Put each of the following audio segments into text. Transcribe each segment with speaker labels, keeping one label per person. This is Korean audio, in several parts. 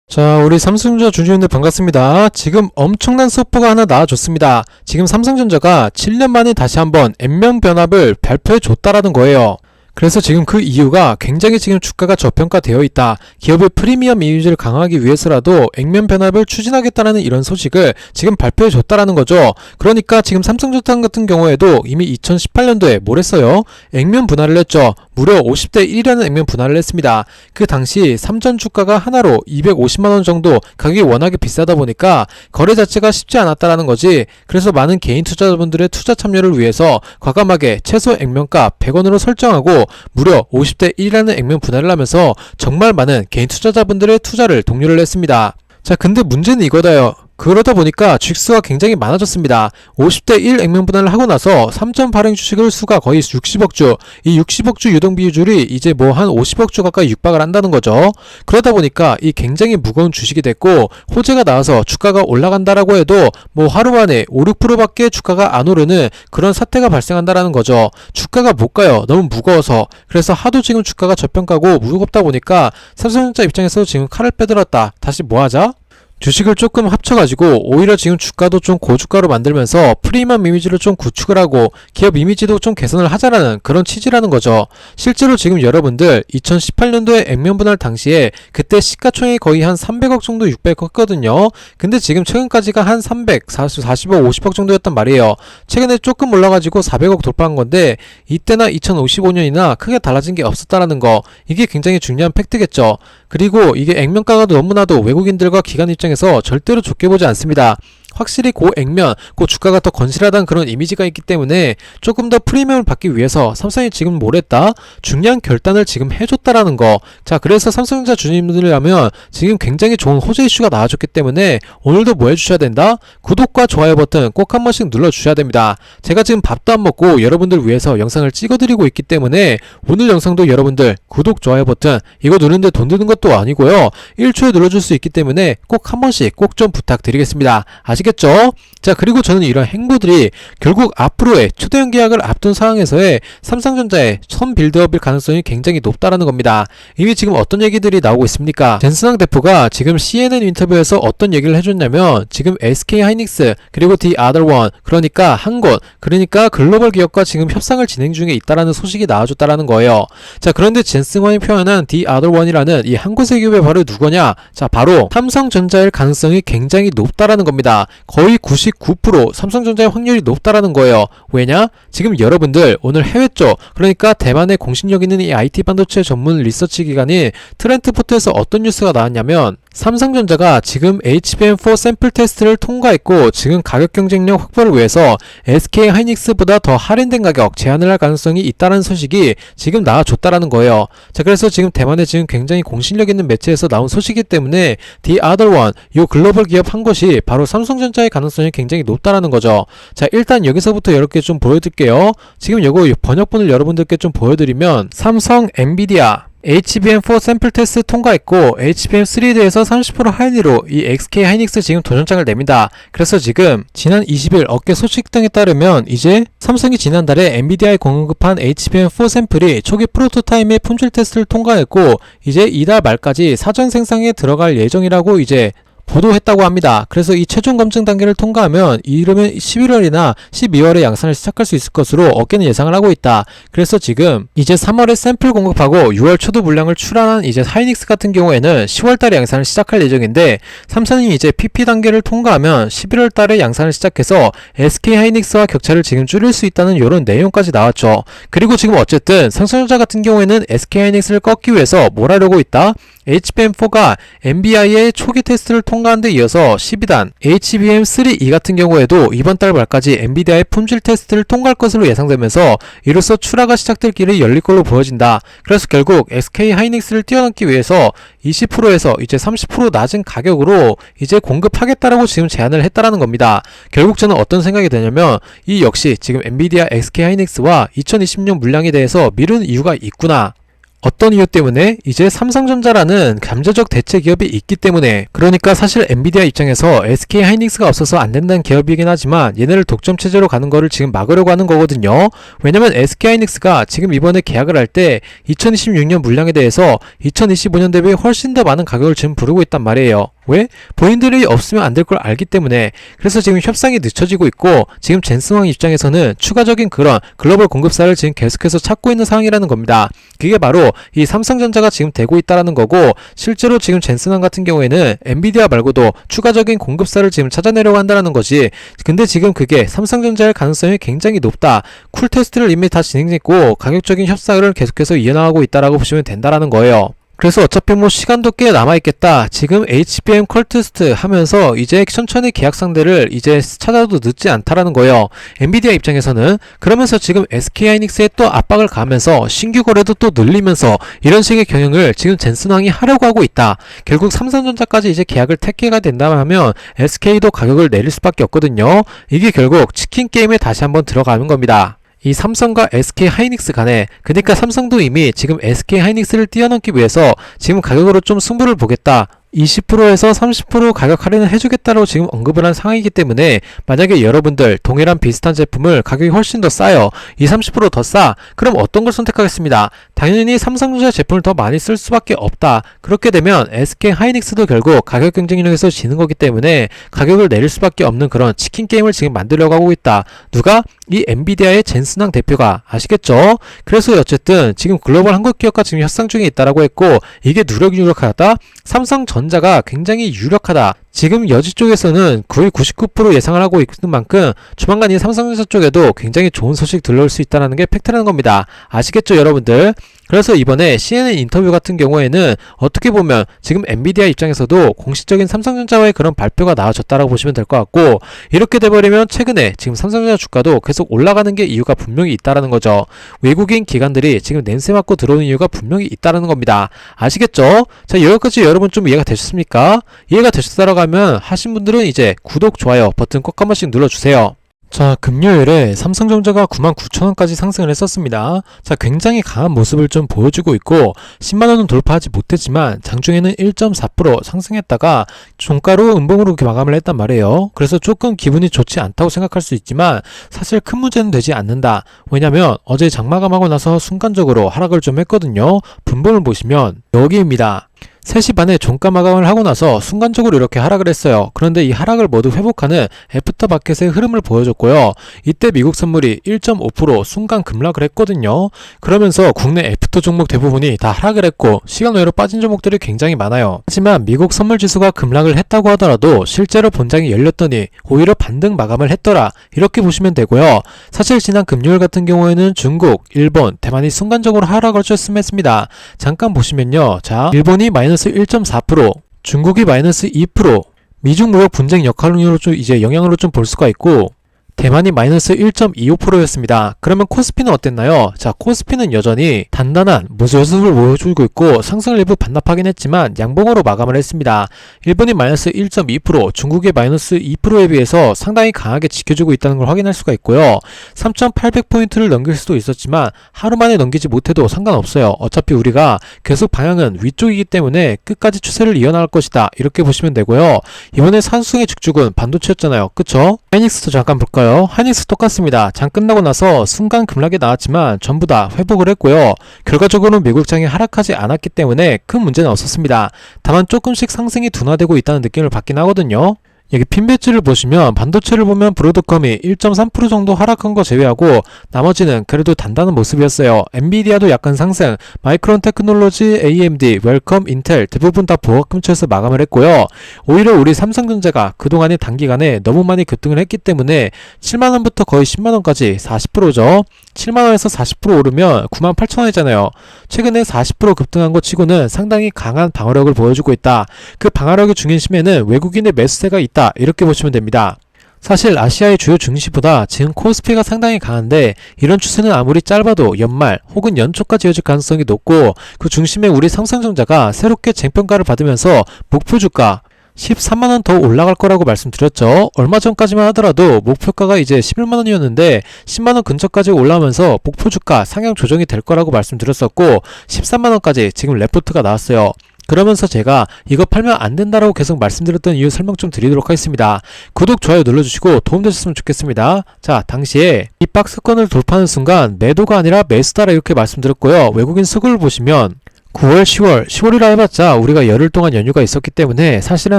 Speaker 1: 자, 우리 삼성전자 주주님들 반갑습니다. 지금 엄청난 속보가 하나 나와줬습니다. 지금 삼성전자가 7년 만에 다시 한번 액면 변압을 발표해 줬다라는 거예요. 그래서 지금 그 이유가 굉장히 지금 주가가 저평가되어 있다. 기업의 프리미엄 이미지를 강화하기 위해서라도 액면 변압을 추진하겠다는 이런 소식을 지금 발표해 줬다라는 거죠. 그러니까 지금 삼성전자 같은 경우에도 이미 2018년도에 뭘 했어요? 액면 분할을 했죠. 무려 50대 1이라는 액면 분할을 했습니다. 그 당시 삼전 주가가 하나로 250만원 정도 가격이 워낙에 비싸다 보니까 거래 자체가 쉽지 않았다라는 거지. 그래서 많은 개인 투자자분들의 투자 참여를 위해서 과감하게 최소 액면가 100원으로 설정하고 무려 50대 1이라는 액면 분할을 하면서 정말 많은 개인 투자자분들의 투자를 독려를 했습니다. 자, 근데 문제는 이거다요. 그러다 보니까 주식수가 굉장히 많아졌습니다. 50대 1 액면 분할을 하고 나서 3점 발행 주식을 수가 거의 60억 주, 이 60억 주 유동 비율이 이제 뭐 한 50억 주 가까이 육박을 한다는 거죠. 그러다 보니까 이 굉장히 무거운 주식이 됐고 호재가 나와서 주가가 올라간다라고 해도 뭐 하루 만에 5, 6%밖에 주가가 안 오르는 그런 사태가 발생한다라는 거죠. 주가가 못 가요. 너무 무거워서. 그래서 하도 지금 주가가 저평가고 무겁다 보니까 삼성전자 입장에서 지금 칼을 빼들었다. 다시 뭐 하자? 주식을 조금 합쳐가지고 오히려 지금 주가도 좀 고주가로 만들면서 프리미엄 이미지를 좀 구축을 하고 기업 이미지도 좀 개선을 하자라는 그런 취지라는 거죠. 실제로 지금 여러분들 2018년도에 액면 분할 당시에 그때 시가총액이 거의 한 300억 정도 육박했거든요. 근데 지금 최근까지가 한 300, 40억, 50억 정도였단 말이에요. 최근에 조금 올라가지고 400억 돌파한 건데 이때나 2055년이나 크게 달라진 게 없었다라는 거, 이게 굉장히 중요한 팩트겠죠. 그리고 이게 액면가가 너무나도 외국인들과 기관 입장에서 절대로 좋게 보지 않습니다. 확실히 고 액면, 고 주가가 더 건실하다는 그런 이미지가 있기 때문에 조금 더 프리미엄을 받기 위해서 삼성이 지금 뭘 했다? 중요한 결단을 지금 해줬다라는 거. 자, 그래서 삼성전자 주주님들이라면 지금 굉장히 좋은 호재 이슈가 나와줬기 때문에 오늘도 뭐 해주셔야 된다? 구독과 좋아요 버튼 꼭 한 번씩 눌러주셔야 됩니다. 제가 지금 밥도 안 먹고 여러분들 위해서 영상을 찍어드리고 있기 때문에 오늘 영상도 여러분들 구독, 좋아요 버튼 이거 누르는데 돈 드는 것도 아니고요. 1초에 눌러줄 수 있기 때문에 꼭 한 번씩 꼭 좀 부탁드리겠습니다. 아시겠죠? 자, 그리고 저는 이런 행보들이 결국 앞으로의 초대형 계약을 앞둔 상황에서의 삼성전자의 선 빌드업일 가능성이 굉장히 높다라는 겁니다. 이미 지금 어떤 얘기들이 나오고 있습니까? 젠스낭 대표가 지금 CNN 인터뷰에서 어떤 얘기를 해줬냐면 지금 SK 하이닉스 그리고 The Other One, 그러니까 한 곳, 그러니까 글로벌 기업과 지금 협상을 진행 중에 있다라는 소식이 나와줬다라는 거예요. 자, 그런데 젠스낭이 표현한 The Other One이라는 이 한 곳의 기업이 바로 누구냐? 자, 바로 삼성전자일 가능성이 굉장히 높다라는 겁니다. 거의 99% 삼성전자의 확률이 높다라는 거예요. 왜냐? 지금 여러분들 오늘 해외 쪽, 그러니까 대만에 공신력 있는 이 IT 반도체 전문 리서치 기관인 트렌트포트에서 어떤 뉴스가 나왔냐면 삼성전자가 지금 HBM4 샘플 테스트를 통과했고 지금 가격 경쟁력 확보를 위해서 SK 하이닉스보다 더 할인된 가격 제한을 할 가능성이 있다는 소식이 지금 나와줬다라는 거예요. 자, 그래서 지금 대만에 지금 굉장히 공신력 있는 매체에서 나온 소식이기 때문에 The Other One, 요 글로벌 기업 한 곳이 바로 삼성전자의 가능성이 굉장히 높다라는 거죠. 자, 일단 여기서부터 이렇게 좀 보여드릴게요. 지금 요거 번역본을 여러분들께 좀 보여드리면 삼성, 엔비디아 HBM4 샘플 테스트 통과했고 HBM3에 대해서 30% 할인으로 이 SK 하이닉스 지금 도전장을 냅니다. 그래서 지금 지난 20일 업계 소식 등에 따르면 이제 삼성이 지난달에 엔비디아에 공급한 HBM4 샘플이 초기 프로토타입의 품질 테스트를 통과했고 이제 이달 말까지 사전 생산에 들어갈 예정이라고 이제 보도했다고 합니다. 그래서 이 최종 검증 단계를 통과하면 이르면 11월이나 12월에 양산을 시작할 수 있을 것으로 업계는 예상을 하고 있다. 그래서 지금 이제 3월에 샘플 공급하고 6월 초도 물량을 출하한 이제 하이닉스 같은 경우에는 10월달에 양산을 시작할 예정인데 삼성이 이제 PP 단계를 통과하면 11월달에 양산을 시작해서 SK 하이닉스와 격차를 지금 줄일 수 있다는 이런 내용까지 나왔죠. 그리고 지금 어쨌든 삼성전자 같은 경우에는 SK 하이닉스를 꺾기 위해서 뭘 하려고 있다? HBM4가 NBI의 초기 테스트를 통과한 데 이어서 12단 HBM3E 같은 경우에도 이번 달 말까지 엔비디아의 품질 테스트를 통과할 것으로 예상되면서 이로써 출하가 시작될 길이 열릴 걸로 보여진다. 그래서 결국 SK 하이닉스를 뛰어넘기 위해서 20%에서 이제 30% 낮은 가격으로 이제 공급하겠다라고 지금 제안을 했다라는 겁니다. 결국 저는 어떤 생각이 드냐면 이 역시 지금 엔비디아 SK 하이닉스와 2020년 물량에 대해서 미루는 이유가 있구나. 어떤 이유 때문에? 이제 삼성전자라는 잠재적 대체 기업이 있기 때문에. 그러니까 사실 엔비디아 입장에서 SK 하이닉스가 없어서 안 된다는 기업이긴 하지만 얘네를 독점 체제로 가는 거를 지금 막으려고 하는 거거든요. 왜냐면 SK 하이닉스가 지금 이번에 계약을 할 때 2026년 물량에 대해서 2025년 대비 훨씬 더 많은 가격을 지금 부르고 있단 말이에요. 왜? 본인들이 없으면 안 될 걸 알기 때문에. 그래서 지금 협상이 늦춰지고 있고 지금 젠슨왕 입장에서는 추가적인 그런 글로벌 공급사를 지금 계속해서 찾고 있는 상황이라는 겁니다. 그게 바로 이 삼성전자가 지금 되고 있다라는 거고, 실제로 지금 젠슨왕 같은 경우에는 엔비디아 말고도 추가적인 공급사를 지금 찾아내려고 한다는 거지. 근데 지금 그게 삼성전자의 가능성이 굉장히 높다. 쿨 테스트를 이미 다 진행했고 가격적인 협상을 계속해서 이어나가고 있다라고 보시면 된다라는 거예요. 그래서 어차피 뭐 시간도 꽤 남아있겠다. 지금 HBM 컬테스트 하면서 이제 천천히 계약 상대를 이제 찾아도 늦지 않다라는 거예요. 엔비디아 입장에서는. 그러면서 지금 SK하이닉스에 또 압박을 가하면서 신규 거래도 또 늘리면서 이런 식의 경영을 지금 젠슨왕이 하려고 하고 있다. 결국 삼성전자까지 이제 계약을 택해가 된다면 하면 SK도 가격을 내릴 수밖에 없거든요. 이게 결국 치킨 게임에 다시 한번 들어가는 겁니다. 이 삼성과 SK 하이닉스 간에. 그러니까 삼성도 이미 지금 SK 하이닉스를 뛰어넘기 위해서 지금 가격으로 좀 승부를 보겠다. 20%에서 30% 가격 할인을 해주겠다고 지금 언급을 한 상황이기 때문에 만약에 여러분들 동일한 비슷한 제품을 가격이 훨씬 더 싸요. 20, 30% 더 싸. 그럼 어떤 걸 선택하겠습니다. 당연히 삼성전자 제품을 더 많이 쓸 수밖에 없다. 그렇게 되면 SK 하이닉스도 결국 가격 경쟁력에서 지는 거기 때문에 가격을 내릴 수밖에 없는 그런 치킨 게임을 지금 만들려고 하고 있다. 누가? 이 엔비디아의 젠슨왕 대표가. 아시겠죠? 그래서 어쨌든 지금 글로벌 한국 기업과 지금 협상 중에 있다라고 했고, 이게 누락하다? 삼성전자가 굉장히 유력하다. 지금 여지 쪽에서는 거의 99% 예상을 하고 있는 만큼 조만간 이 삼성전자 쪽에도 굉장히 좋은 소식 들려올 수 있다는 게 팩트라는 겁니다. 아시겠죠 여러분들? 그래서 이번에 CNN 인터뷰 같은 경우에는 어떻게 보면 지금 엔비디아 입장에서도 공식적인 삼성전자와의 그런 발표가 나와졌다라고 보시면 될 것 같고, 이렇게 돼버리면 최근에 지금 삼성전자 주가도 계속 올라가는 게 이유가 분명히 있다라는 거죠. 외국인 기관들이 지금 냄새 맡고 들어오는 이유가 분명히 있다라는 겁니다. 아시겠죠? 자, 여기까지 여러분 좀 이해가 되셨습니까? 이해가 되셨다라고 하면 하신 분들은 이제 구독, 좋아요 버튼 꼭 한 번씩 눌러주세요. 자, 금요일에 삼성전자가 99,000원까지 상승을 했었습니다. 자, 굉장히 강한 모습을 좀 보여주고 있고 10만원은 돌파하지 못했지만 장중에는 1.4% 상승했다가 종가로 음봉으로 이렇게 마감을 했단 말이에요. 그래서 조금 기분이 좋지 않다고 생각할 수 있지만 사실 큰 문제는 되지 않는다. 왜냐면 어제 장마감하고 나서 순간적으로 하락을 좀 했거든요. 분봉을 보시면 여기입니다. 3시 반에 종가 마감을 하고 나서 순간적으로 이렇게 하락을 했어요. 그런데 이 하락을 모두 회복하는 애프터마켓의 흐름을 보여줬고요. 이때 미국 선물이 1.5% 순간 급락을 했거든요. 그러면서 국내 애프터 종목 대부분이 다 하락을 했고 시간 외로 빠진 종목들이 굉장히 많아요. 하지만 미국 선물 지수가 급락을 했다고 하더라도 실제로 본장이 열렸더니 오히려 반등 마감을 했더라. 이렇게 보시면 되고요. 사실 지난 금요일 같은 경우에는 중국, 일본, 대만이 순간적으로 하락을 했습니다. 잠깐 보시면요. 자, 일본이 마이너스 1.4%, 중국이 마이너스 2%, 미중 무역 분쟁 역할로 좀 이제 영향으로 좀 볼 수가 있고, 대만이 마이너스 1.25%였습니다. 그러면 코스피는 어땠나요? 자, 코스피는 여전히 단단한 모습을 보여주고 있고 상승을 일부 반납하긴 했지만 양봉으로 마감을 했습니다. 일본이 마이너스 1.2%, 중국이 마이너스 2%에 비해서 상당히 강하게 지켜주고 있다는 걸 확인할 수가 있고요. 3,800포인트를 넘길 수도 있었지만 하루 만에 넘기지 못해도 상관없어요. 어차피 우리가 계속 방향은 위쪽이기 때문에 끝까지 추세를 이어나갈 것이다. 이렇게 보시면 되고요. 이번에 상승의 축축은 반도체였잖아요. 그쵸? 하이닉스도 잠깐 볼까요? 하이닉스 똑같습니다. 장 끝나고 나서 순간 급락이 나왔지만 전부 다 회복을 했고요. 결과적으로는 미국장이 하락하지 않았기 때문에 큰 문제는 없었습니다. 다만 조금씩 상승이 둔화되고 있다는 느낌을 받긴 하거든요. 여기 핀 배지를 보시면 반도체를 보면 브로드컴이 1.3% 정도 하락한 거 제외하고 나머지는 그래도 단단한 모습이었어요. 엔비디아도 약간 상승, 마이크론 테크놀로지, AMD, 웰컴, 인텔 대부분 다 보합 근처에서 마감을 했고요. 오히려 우리 삼성전자가 그동안에 단기간에 너무 많이 급등을 했기 때문에 7만원부터 거의 10만원까지 40%죠. 7만원에서 40% 오르면 98,000원이잖아요. 최근에 40% 급등한 것 치고는 상당히 강한 방어력을 보여주고 있다. 그 방어력의 중심에는 외국인의 매수세가 있다. 이렇게 보시면 됩니다. 사실 아시아의 주요 증시보다 지금 코스피가 상당히 강한데 이런 추세는 아무리 짧아도 연말 혹은 연초까지 이어질 가능성이 높고 그 중심에 우리 삼성전자가 새롭게 재평가를 받으면서 목표 주가 13만원 더 올라갈 거라고 말씀드렸죠. 얼마 전까지만 하더라도 목표가가 이제 11만원이었는데 10만원 근처까지 올라오면서 목표 주가 상향 조정이 될 거라고 말씀드렸었고 13만원까지 지금 레포트가 나왔어요. 그러면서 제가 이거 팔면 안 된다라고 계속 말씀드렸던 이유 설명 좀 드리도록 하겠습니다. 구독, 좋아요 눌러주시고 도움되셨으면 좋겠습니다. 자, 당시에 이 박스권을 돌파하는 순간 매도가 아니라 매수다라 이렇게 말씀드렸고요. 외국인 수급을 보시면 9월, 10월이라 해봤자 우리가 열흘 동안 연휴가 있었기 때문에 사실은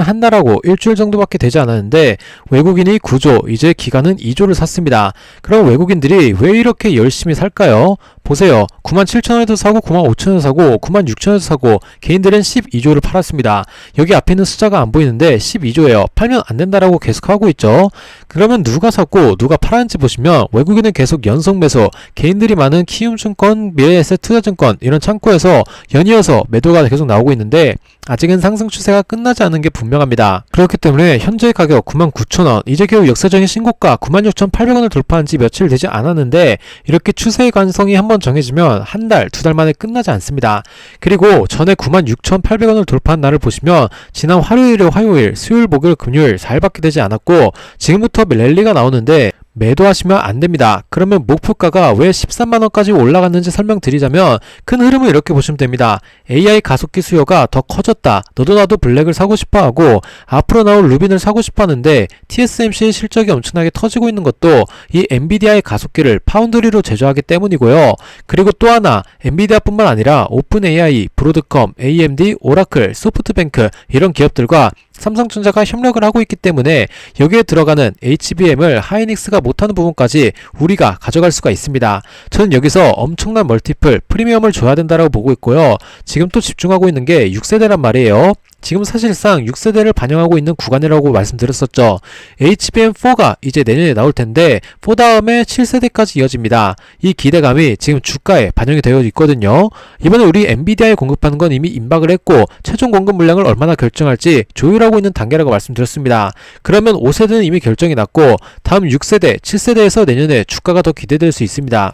Speaker 1: 한 달하고 일주일 정도밖에 되지 않았는데 외국인이 9조, 이제 기관은 2조를 샀습니다. 그럼 외국인들이 왜 이렇게 열심히 살까요? 보세요. 97,000원에도 사고 95,000원에도 사고 96,000원에도 사고 개인들은 12조를 팔았습니다. 여기 앞에 있는 숫자가 안 보이는데 12조예요. 팔면 안 된다라고 계속 하고 있죠. 그러면 누가 샀고 누가 팔았는지 보시면 외국인은 계속 연속 매수, 개인들이 많은 키움증권, 미래에셋투자증권 이런 창구에서 연이어서 매도가 계속 나오고 있는데 아직은 상승 추세가 끝나지 않은 게 분명합니다. 그렇기 때문에 현재 가격 99,000원, 이제 겨우 역사적인 신고가 96,800원을 돌파한 지 며칠 되지 않았는데 이렇게 추세의 관성이 한번 정해지면 한 달, 두 달 만에 끝나지 않습니다. 그리고 전에 96,800원을 돌파한 날을 보시면 지난 화요일, 수요일, 목요일, 금요일 4일밖에 되지 않았고 지금부터 랠리가 나오는데 매도하시면 안됩니다. 그러면 목표가가 왜 13만원까지 올라갔는지 설명드리자면 큰 흐름을 이렇게 보시면 됩니다. AI 가속기 수요가 더 커졌다. 너도 나도 블랙을 사고 싶어하고 앞으로 나올 루빈을 사고 싶어하는데 TSMC의 실적이 엄청나게 터지고 있는 것도 이 엔비디아의 가속기를 파운드리로 제조하기 때문이고요. 그리고 또 하나 엔비디아뿐만 아니라 오픈AI, 브로드컴, AMD, 오라클, 소프트뱅크 이런 기업들과 삼성전자가 협력을 하고 있기 때문에 여기에 들어가는 HBM을 하이닉스가 못하는 부분까지 우리가 가져갈 수가 있습니다. 저는 여기서 엄청난 멀티플, 프리미엄을 줘야 된다고 보고 있고요. 지금 또 집중하고 있는 게 6세대란 말이에요. 지금 사실상 6세대를 반영하고 있는 구간이라고 말씀드렸었죠. HBM4가 이제 내년에 나올 텐데 4 다음에 7세대까지 이어집니다. 이 기대감이 지금 주가에 반영이 되어 있거든요. 이번에 우리 엔비디아에 공급하는 건 이미 임박을 했고 최종 공급 물량을 얼마나 결정할지 조율하고 있는 단계라고 말씀드렸습니다. 그러면 5세대는 이미 결정이 났고 다음 6세대, 7세대에서 내년에 주가가 더 기대될 수 있습니다.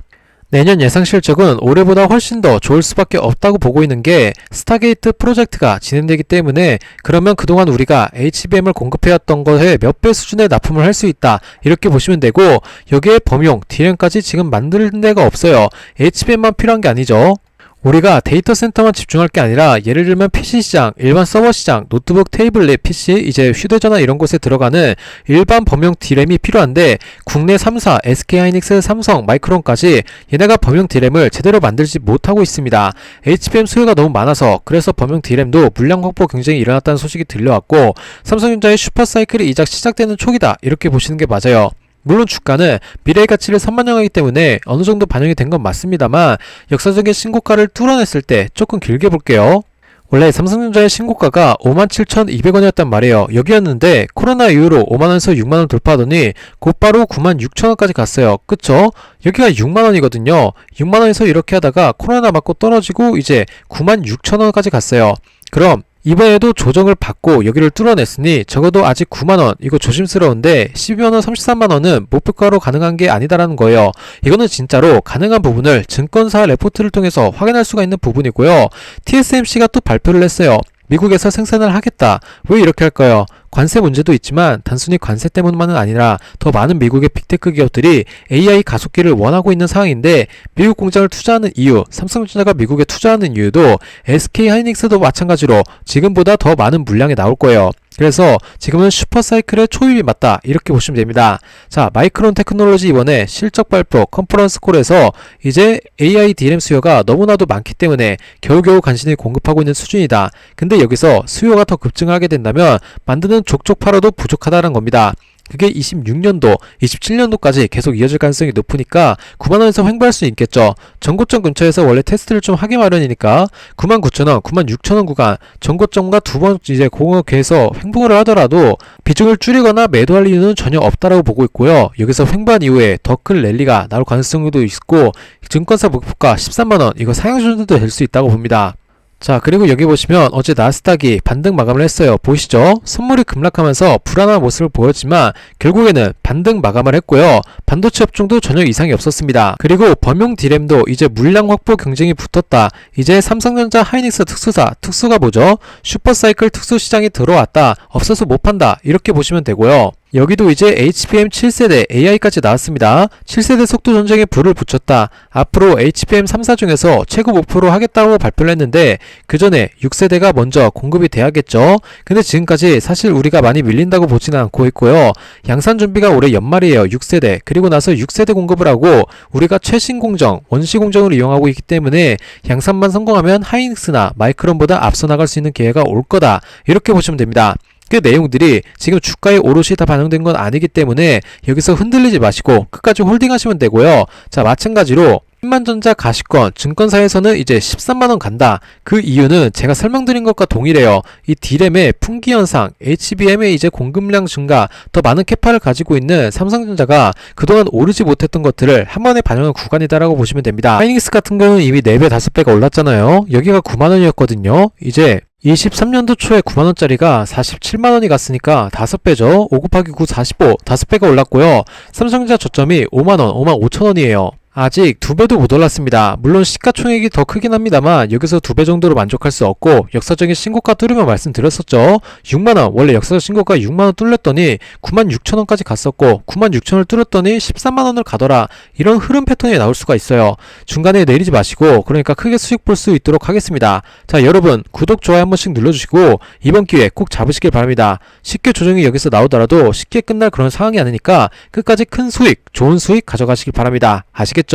Speaker 1: 내년 예상 실적은 올해보다 훨씬 더 좋을 수밖에 없다고 보고 있는 게 스타게이트 프로젝트가 진행되기 때문에 그러면 그동안 우리가 HBM을 공급해왔던 거에 몇 배 수준의 납품을 할 수 있다 이렇게 보시면 되고 여기에 범용, D램까지 지금 만드는 데가 없어요. HBM만 필요한 게 아니죠. 우리가 데이터 센터만 집중할 게 아니라 예를 들면 PC 시장, 일반 서버 시장, 노트북, 태블릿, PC, 이제 휴대전화 이런 곳에 들어가는 일반 범용 D램이 필요한데 국내 3사, SK하이닉스, 삼성, 마이크론까지 얘네가 범용 D램을 제대로 만들지 못하고 있습니다. HBM 수요가 너무 많아서 그래서 범용 D램도 물량 확보 경쟁이 일어났다는 소식이 들려왔고 삼성전자의 슈퍼사이클이 이제 시작되는 초기다 이렇게 보시는 게 맞아요. 물론 주가는 미래의 가치를 선반영하기 때문에 어느정도 반영이 된 건 맞습니다만 역사적인 신고가를 뚫어냈을 때 조금 길게 볼게요. 원래 삼성전자의 신고가가 57,200원이었단 말이에요. 여기였는데 코로나 이후로 5만원에서 6만원 돌파하더니 곧바로 96,000원까지 갔어요. 그쵸? 여기가 6만원이거든요. 6만원에서 이렇게 하다가 코로나 맞고 떨어지고 이제 96,000원까지 갔어요. 그럼 이번에도 조정을 받고 여기를 뚫어냈으니 적어도 아직 9만원, 이거 조심스러운데 12만원, 33만원은 목표가로 가능한 게 아니다라는 거예요. 이거는 진짜로 가능한 부분을 증권사 레포트를 통해서 확인할 수가 있는 부분이고요. TSMC가 또 발표를 했어요. 미국에서 생산을 하겠다. 왜 이렇게 할까요? 관세 문제도 있지만 단순히 관세 때문만은 아니라 더 많은 미국의 빅테크 기업들이 AI 가속기를 원하고 있는 상황인데 미국 공장을 투자하는 이유, 삼성전자가 미국에 투자하는 이유도 SK하이닉스도 마찬가지로 지금보다 더 많은 물량이 나올 거예요. 그래서 지금은 슈퍼사이클의 초입이 맞다 이렇게 보시면 됩니다. 자, 마이크론 테크놀로지 이번에 실적 발표 컨퍼런스 콜에서 이제 AI DRAM 수요가 너무나도 많기 때문에 겨우겨우 간신히 공급하고 있는 수준이다. 근데 여기서 수요가 더 급증하게 된다면 만드는 족족 팔아도 부족하다는 겁니다. 그게 26년도, 27년도까지 계속 이어질 가능성이 높으니까 9만원에서 횡보할 수 있겠죠. 전고점 근처에서 원래 테스트를 좀 하기 마련이니까 99,000원, 96,000원 구간 전고점과 두 번 이제 공격해서 횡보를 하더라도 비중을 줄이거나 매도할 이유는 전혀 없다라고 보고 있고요. 여기서 횡보한 이후에 더 큰 랠리가 나올 가능성도 있고 증권사 목표가 13만원 이거 상향 조정도 될 수 있다고 봅니다. 자, 그리고 여기 보시면 어제 나스닥이 반등 마감을 했어요. 보이시죠? 선물이 급락하면서 불안한 모습을 보였지만 결국에는 반등 마감을 했고요. 반도체 업종도 전혀 이상이 없었습니다. 그리고 범용 D램도 이제 물량 확보 경쟁이 붙었다. 이제 삼성전자 하이닉스 특수가 뭐죠? 슈퍼사이클 특수 시장이 들어왔다. 없어서 못 판다. 이렇게 보시면 되고요. 여기도 이제 HBM 7세대 AI까지 나왔습니다. 7세대 속도 전쟁에 불을 붙였다. 앞으로 HBM 3사 중에서 최고 목표로 하겠다고 발표를 했는데 그 전에 6세대가 먼저 공급이 돼야겠죠. 근데 지금까지 사실 우리가 많이 밀린다고 보지는 않고 있고요. 양산 준비가 올해 연말이에요. 6세대. 그리고 나서 6세대 공급을 하고 우리가 최신 공정, 원시 공정을 이용하고 있기 때문에 양산만 성공하면 하이닉스나 마이크론보다 앞서 나갈 수 있는 기회가 올 거다. 이렇게 보시면 됩니다. 그 내용들이 지금 주가에 오롯이 다 반영된 건 아니기 때문에 여기서 흔들리지 마시고 끝까지 홀딩하시면 되고요. 자, 마찬가지로 신만전자 가시권 증권사에서는 이제 13만원 간다. 그 이유는 제가 설명드린 것과 동일해요. 이 D램의 풍기 현상, HBM의 이제 공급량 증가, 더 많은 캐파를 가지고 있는 삼성전자가 그동안 오르지 못했던 것들을 한 번에 반영한 구간이다라고 보시면 됩니다. 하이닉스 같은 경우는 이미 4배, 5배가 올랐잖아요. 여기가 9만원이었거든요. 이제 23년도 초에 9만원짜리가 47만원이 갔으니까 5배죠. 5 곱하기 9, 45, 5배가 올랐고요. 삼성전자 저점이 5만원, 5만 5천원이에요. 아직 2배도 못 올랐습니다. 물론 시가총액이 더 크긴 합니다만 여기서 2배 정도로 만족할 수 없고 역사적인 신고가 뚫으면 말씀드렸었죠. 6만원, 원래 역사적 신고가 6만원 뚫렸더니 9만 6천원까지 갔었고 9만 6천원을 뚫었더니 13만원을 가더라. 이런 흐름 패턴이 나올 수가 있어요. 중간에 내리지 마시고 그러니까 크게 수익 볼 수 있도록 하겠습니다. 자, 여러분 구독, 좋아요 한 번씩 눌러주시고 이번 기회 꼭 잡으시길 바랍니다. 쉽게 조정이 여기서 나오더라도 쉽게 끝날 그런 상황이 아니니까 끝까지 큰 수익, 좋은 수익 가져가시길 바랍니다. 아시겠죠?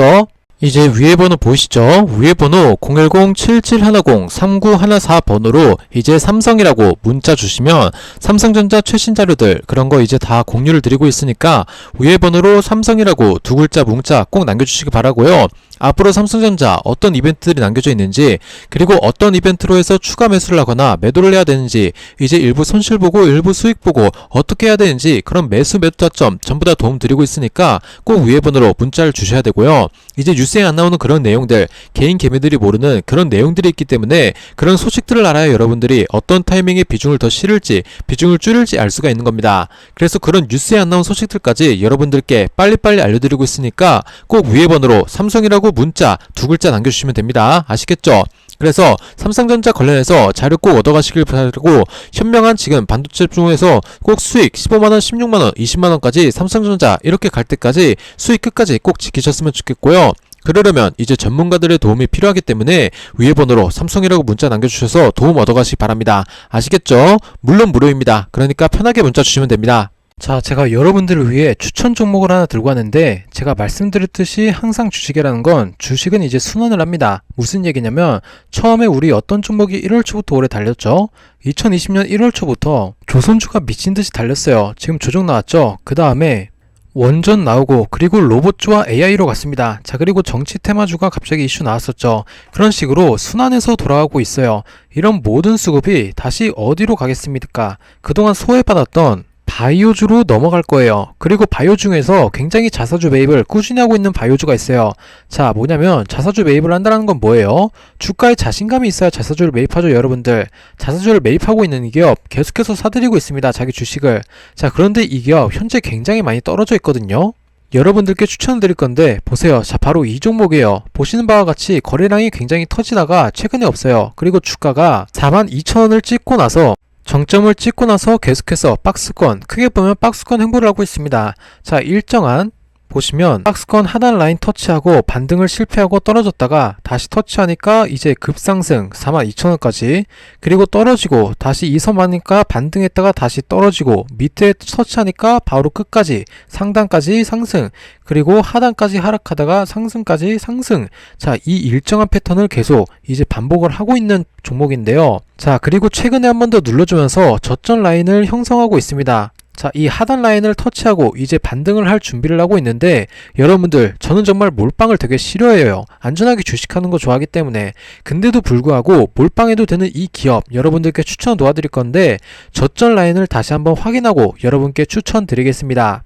Speaker 1: 이제 위에 번호 보이시죠? 위에 번호 010-7710-3914번으로 이제 삼성이라고 문자 주시면 삼성전자 최신 자료들 그런 거 이제 다 공유를 드리고 있으니까 위에 번호로 삼성이라고 두 글자 문자 꼭 남겨주시기 바라고요. 앞으로 삼성전자 어떤 이벤트들이 남겨져 있는지 그리고 어떤 이벤트로 해서 추가 매수를 하거나 매도를 해야 되는지 이제 일부 손실 보고 일부 수익 보고 어떻게 해야 되는지 그런 매수 매도 타점 전부 다 도움 드리고 있으니까 꼭 위에 번호로 문자를 주셔야 되고요. 이제 뉴스에 안 나오는 그런 내용들 개인 개미들이 모르는 그런 내용들이 있기 때문에 그런 소식들을 알아야 여러분들이 어떤 타이밍에 비중을 더 실을지 비중을 줄일지 알 수가 있는 겁니다. 그래서 그런 뉴스에 안 나온 소식들까지 여러분들께 빨리빨리 알려드리고 있으니까 꼭 위에 번호로 삼성이라고 문자 두 글자 남겨주시면 됩니다. 아시겠죠? 그래서 삼성전자 관련해서 자료 꼭 얻어가시길 바라고 현명한 지금 반도체 중에서 꼭 수익 15만원, 16만원, 20만원까지 삼성전자 이렇게 갈 때까지 수익 끝까지 꼭 지키셨으면 좋겠고요. 그러려면 이제 전문가들의 도움이 필요하기 때문에 위에 번호로 삼성이라고 문자 남겨주셔서 도움 얻어가시기 바랍니다. 아시겠죠? 물론 무료입니다. 그러니까 편하게 문자 주시면 됩니다. 자, 제가 여러분들을 위해 추천 종목을 하나 들고 왔는데 제가 말씀드렸듯이 항상 주식이라는 건 주식은 이제 순환을 합니다. 무슨 얘기냐면 처음에 우리 어떤 종목이 1월 초부터 오래 달렸죠? 2020년 1월 초부터 조선주가 미친듯이 달렸어요. 지금 조정 나왔죠? 그 다음에 원전 나오고 그리고 로봇주와 AI로 갔습니다. 자, 그리고 정치 테마주가 갑자기 이슈 나왔었죠. 그런 식으로 순환해서 돌아가고 있어요. 이런 모든 수급이 다시 어디로 가겠습니까? 그동안 소외받았던 바이오주로 넘어갈 거예요. 그리고 바이오 중에서 굉장히 자사주 매입을 꾸준히 하고 있는 바이오주가 있어요. 자, 뭐냐면 자사주 매입을 한다는 건 뭐예요? 주가에 자신감이 있어야 자사주를 매입하죠, 여러분들. 자사주를 매입하고 있는 이 기업 계속해서 사들이고 있습니다, 자기 주식을. 자, 그런데 이 기업 현재 굉장히 많이 떨어져 있거든요. 여러분들께 추천을 드릴 건데 보세요. 자, 바로 이 종목이에요. 보시는 바와 같이 거래량이 굉장히 터지다가 최근에 없어요. 그리고 주가가 42,000원을 찍고 나서 정점을 찍고 나서 계속해서 박스권, 크게 보면 박스권 횡보를 하고 있습니다. 자, 일정한 보시면 박스권 하단 라인 터치하고 반등을 실패하고 떨어졌다가 다시 터치하니까 이제 급상승 42,000원까지, 그리고 떨어지고 다시 이섬하니까 반등했다가 다시 떨어지고 밑에 터치하니까 바로 끝까지 상단까지 상승, 그리고 하단까지 하락하다가 상승까지 상승. 자, 이 일정한 패턴을 계속 이제 반복을 하고 있는 종목인데요. 자, 그리고 최근에 한 번 더 눌러주면서 저점 라인을 형성하고 있습니다. 자, 이 하단 라인을 터치하고 이제 반등을 할 준비를 하고 있는데, 여러분들 저는 정말 몰빵을 되게 싫어해요. 안전하게 주식하는 거 좋아하기 때문에. 근데도 불구하고 몰빵해도 되는 이 기업 여러분들께 추천 도와드릴 건데, 저점 라인을 다시 한번 확인하고 여러분께 추천드리겠습니다.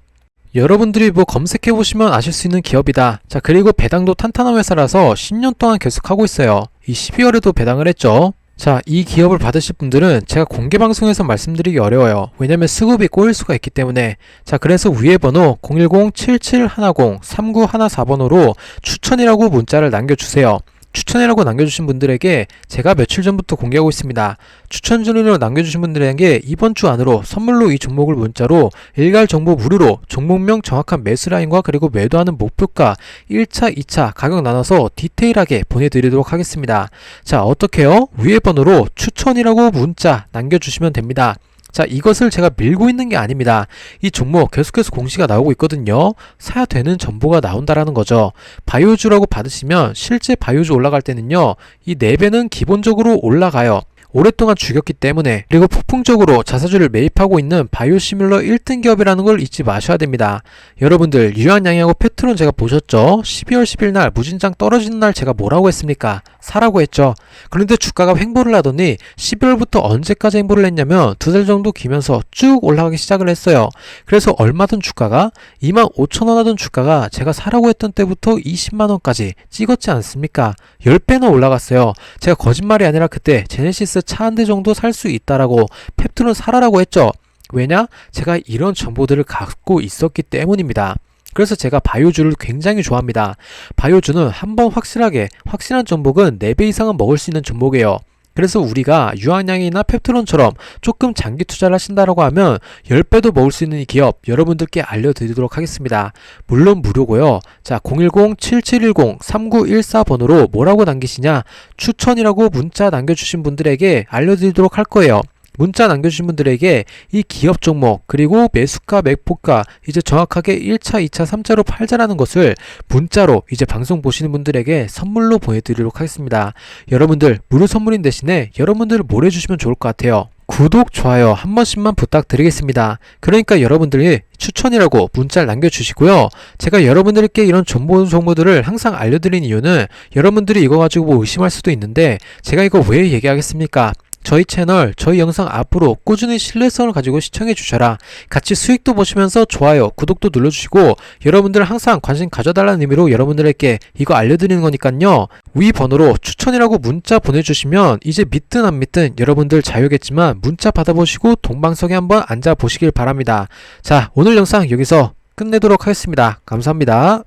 Speaker 1: 여러분들이 뭐 검색해보시면 아실 수 있는 기업이다. 자, 그리고 배당도 탄탄한 회사라서 10년 동안 계속 하고 있어요. 이 12월에도 배당을 했죠. 자, 이 기업을 받으실 분들은 제가 공개 방송에서 말씀드리기 어려워요. 왜냐면 수급이 꼬일 수가 있기 때문에. 자, 그래서 위에 번호 010-7710-3914번호로 추천이라고 문자를 남겨주세요. 추천이라고 남겨주신 분들에게 제가 며칠 전부터 공개하고 있습니다. 추천전으로 남겨주신 분들에게 이번 주 안으로 선물로 이 종목을 문자로 일괄 정보 무료로 종목명 정확한 매수 라인과 그리고 매도하는 목표가 1차, 2차 가격 나눠서 디테일하게 보내드리도록 하겠습니다. 자, 어떻게요? 위에 번호로 추천이라고 문자 남겨주시면 됩니다. 자, 이것을 제가 밀고 있는 게 아닙니다. 이 종목 계속해서 공시가 나오고 있거든요. 사야 되는 정보가 나온다라는 거죠. 바이오주라고 받으시면 실제 바이오주 올라갈 때는요, 이 4배는 기본적으로 올라가요. 오랫동안 죽였기 때문에. 그리고 폭풍적으로 자사주를 매입하고 있는 바이오시뮬러 1등 기업이라는 걸 잊지 마셔야 됩니다. 여러분들 유한양하고 페트론 제가 보셨죠? 12월 10일 날 무진장 떨어지는 날 제가 뭐라고 했습니까? 사라고 했죠. 그런데 주가가 횡보를 하더니 12월부터 언제까지 횡보를 했냐면 2달 정도 기면서 쭉 올라가기 시작을 했어요. 그래서 얼마든 주가가 25,000원 하던 주가가 제가 사라고 했던 때부터 20만원까지 찍었지 않습니까? 10배나 올라갔어요. 제가 거짓말이 아니라 그때 제네시스 차 한 대 정도 살 수 있다라고 펩트론 사라라고 했죠. 왜냐? 제가 이런 정보들을 갖고 있었기 때문입니다. 그래서 제가 바이오주를 굉장히 좋아합니다. 바이오주는 한번 확실한 종목은 4배 이상은 먹을 수 있는 종목이에요. 그래서 우리가 유한양이나 펩트론처럼 조금 장기 투자를 하신다라고 하면 10배도 먹을 수 있는 이 기업 여러분들께 알려드리도록 하겠습니다. 물론 무료고요. 자, 010-7710-3914번호로 뭐라고 남기시냐? 추천이라고 문자 남겨주신 분들에게 알려드리도록 할 거예요. 문자 남겨주신 분들에게 이 기업 종목 그리고 매수가 매포가 이제 정확하게 1차 2차 3차로 팔자라는 것을 문자로 이제 방송 보시는 분들에게 선물로 보내드리도록 하겠습니다. 여러분들 무료 선물인 대신에 여러분들 뭘 해주시면 좋을 것 같아요. 구독, 좋아요 한 번씩만 부탁드리겠습니다. 그러니까 여러분들이 추천이라고 문자를 남겨주시고요. 제가 여러분들께 이런 정보들을 항상 알려드리는 이유는 여러분들이 이거 가지고 뭐 의심할 수도 있는데 제가 이거 왜 얘기하겠습니까? 저희 채널, 저희 영상 앞으로 꾸준히 신뢰성을 가지고 시청해 주셔라. 같이 수익도 보시면서 좋아요, 구독도 눌러주시고 여러분들 항상 관심 가져달라는 의미로 여러분들에게 이거 알려드리는 거니까요. 위 번호로 추천이라고 문자 보내주시면 이제 믿든 안 믿든 여러분들 자유겠지만 문자 받아보시고 동방석에 한번 앉아보시길 바랍니다. 자, 오늘 영상 여기서 끝내도록 하겠습니다. 감사합니다.